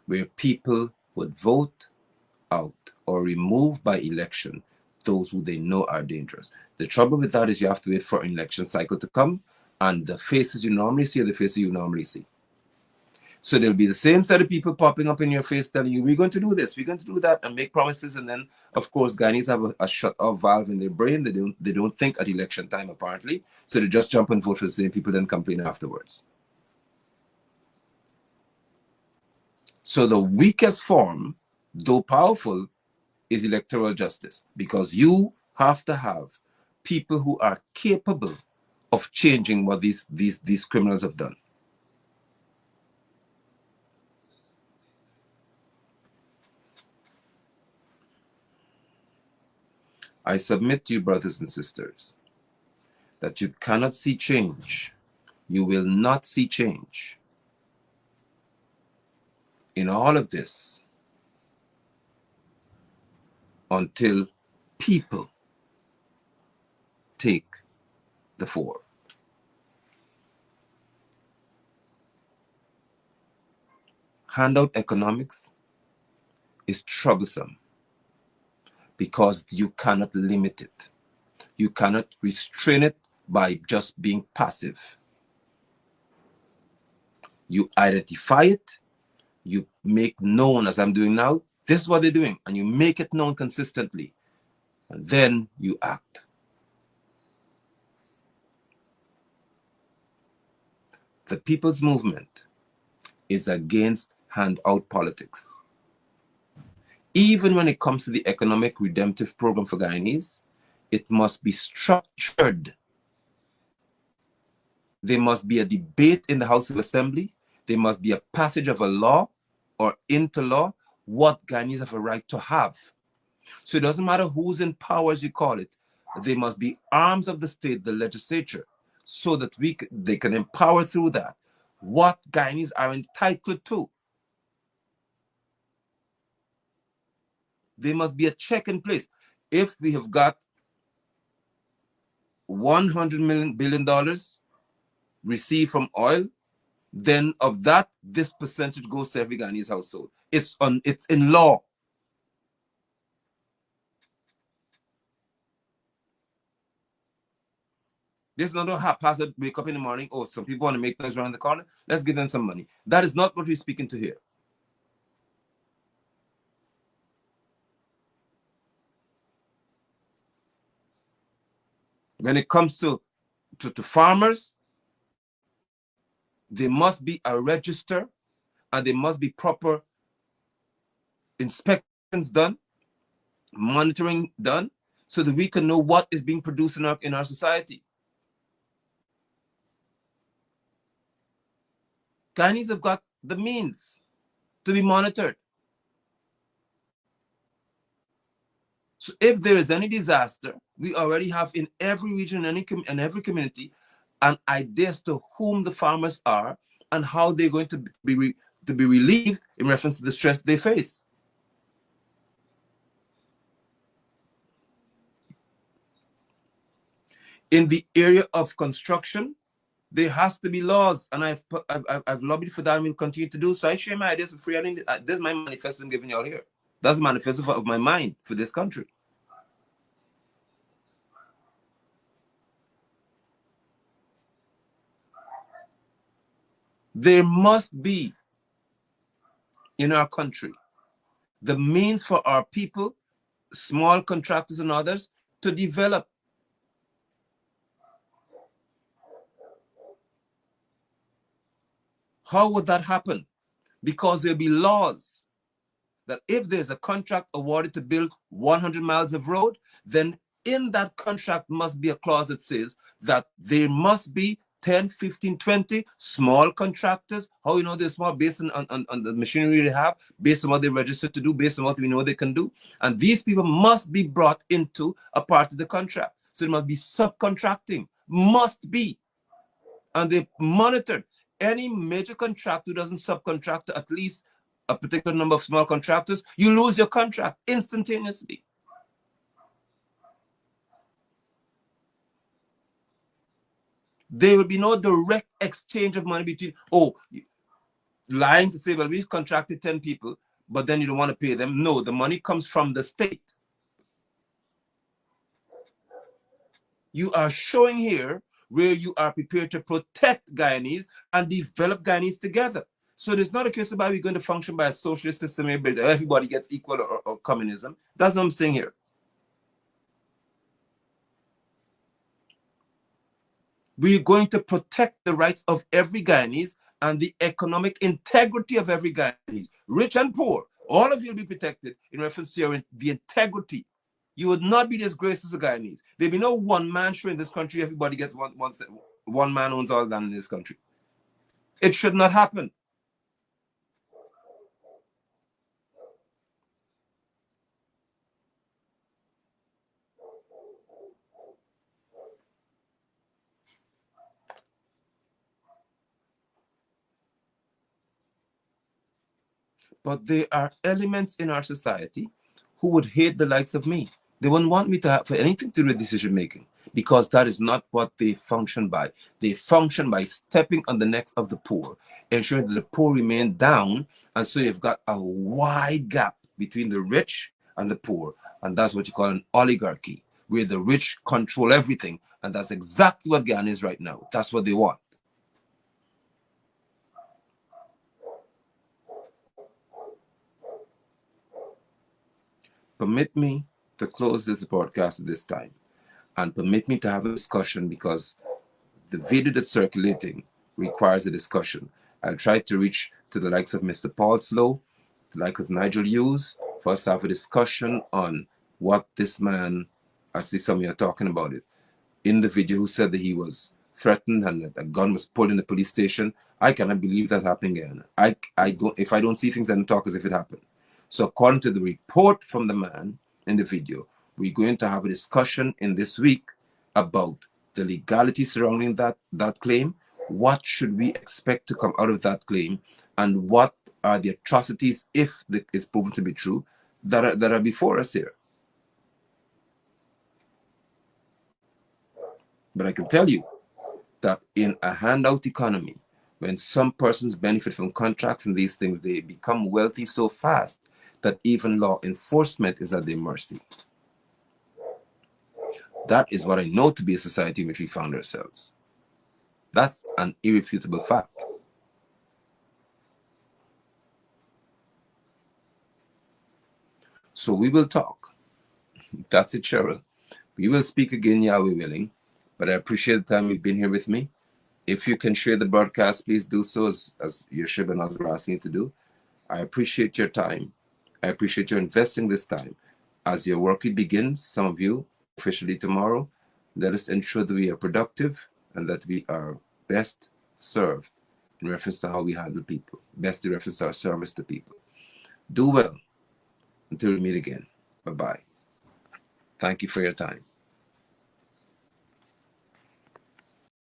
where people would vote out or remove by election those who they know are dangerous. The trouble with that is you have to wait for an election cycle to come, and the faces you normally see are the faces you normally see. So there'll be the same set of people popping up in your face telling you, we're going to do this, we're going to do that, and make promises. And then, of course, Guyanese have a shut-off valve in their brain. They don't think at election time, apparently. So they just jump and vote for the same people, then complain afterwards. So the weakest form, though powerful, is electoral justice, because you have to have people who are capable of changing what these criminals have done. I submit to you, brothers and sisters, that you cannot see change. You will not see change in all of this until people take the fore. Handout economics is troublesome because you cannot limit it. You cannot restrain it by just being passive. You identify it, you make known, as I'm doing now, this is what they're doing, and you make it known consistently, and then you act. The People's Movement is against handout politics. Even when it comes to the economic redemptive program for Guyanese, it must be structured. There must be a debate in the House of Assembly. There must be a passage of a law or into law what Guyanese have a right to have. So it doesn't matter who's in power, as you call it. They must be arms of the state, the legislature, so that they can empower through that what Guyanese are entitled to. There must be a check in place. If we have got $100 billion received from oil, then of that, this percentage goes to every Guyanese household. It's in law. There's not a haphazard wake up in the morning. Oh, some people want to make things around the corner. Let's give them some money. That is not what we're speaking to here. When it comes to farmers, there must be a register and there must be proper inspections done, monitoring done, so that we can know what is being produced in our society. Guyanese have got the means to be monitored. So if there is any disaster, we already have in every region and every community an idea as to whom the farmers are and how they're going to be relieved in reference to the stress they face. In the area of construction, there has to be laws, and I've lobbied for that and will continue to do so. I share my ideas for free. This is my manifesto I'm giving y'all here. That's the manifesto of my mind for this country. There must be in our country the means for our people, small contractors and others, to develop. How would that happen? Because there'll be laws that if there's a contract awarded to build 100 miles of road, then in that contract must be a clause that says that there must be 10, 15, 20 small contractors. How you know they're small? Based on the machinery they have, based on what they registered to do, based on what we know they can do. And these people must be brought into a part of the contract. So there must be subcontracting, must be. And they monitored. Any major contractor who doesn't subcontract to at least a particular number of small contractors, you lose your contract instantaneously. There will be no direct exchange of money between, lying to say, well, we've contracted 10 people, but then you don't want to pay them. No, the money comes from the state. You are showing here where you are prepared to protect Guyanese and develop Guyanese together. So there's not a case about we're going to function by a socialist system where everybody gets equal or communism. That's what I'm saying here. We're going to protect the rights of every Guyanese and the economic integrity of every Guyanese, rich and poor. All of you will be protected in reference to the integrity. You would not be disgraced as a Guyanese. There'll be no one-man show in this country. Everybody gets one man owns all land in this country. It should not happen. But there are elements in our society who would hate the likes of me. They wouldn't want me to have for anything to do with decision making, because that is not what they function by. They function by stepping on the necks of the poor, ensuring that the poor remain down, and so you've got a wide gap between the rich and the poor, and that's what you call an oligarchy, where the rich control everything, and that's exactly what Ghana is right now. That's what they want. Permit me to close this broadcast at this time, and permit me to have a discussion, because the video that's circulating requires a discussion. I'll try to reach to the likes of Mr. Paul Slow, the likes of Nigel Hughes, for us to have a discussion on what this man, I see some of you are talking about it, in the video, who said that he was threatened and that a gun was pulled in the police station. I cannot believe that happened again. If I don't see things, I don't talk as if it happened. So according to the report from the man in the video, we're going to have a discussion in this week about the legality surrounding that claim. What should we expect to come out of that claim, and what are the atrocities, if it's proven to be true, that are before us here? But I can tell you that in a handout economy, when some persons benefit from contracts and these things, they become wealthy so fast that even law enforcement is at their mercy. That is what I know to be a society in which we found ourselves. That's an irrefutable fact. So we will talk. That's it, Cheryl. We will speak again, Yahweh willing. But I appreciate the time you've been here with me. If you can share the broadcast, please do so, as Yeshua and others are asking you to do. I appreciate your time. I appreciate you investing this time. As your work week begins, some of you officially tomorrow, let us ensure that we are productive and that we are best served in reference to how we handle people, best in reference to our service to people. Do well until we meet again. Bye-bye. Thank you for your time.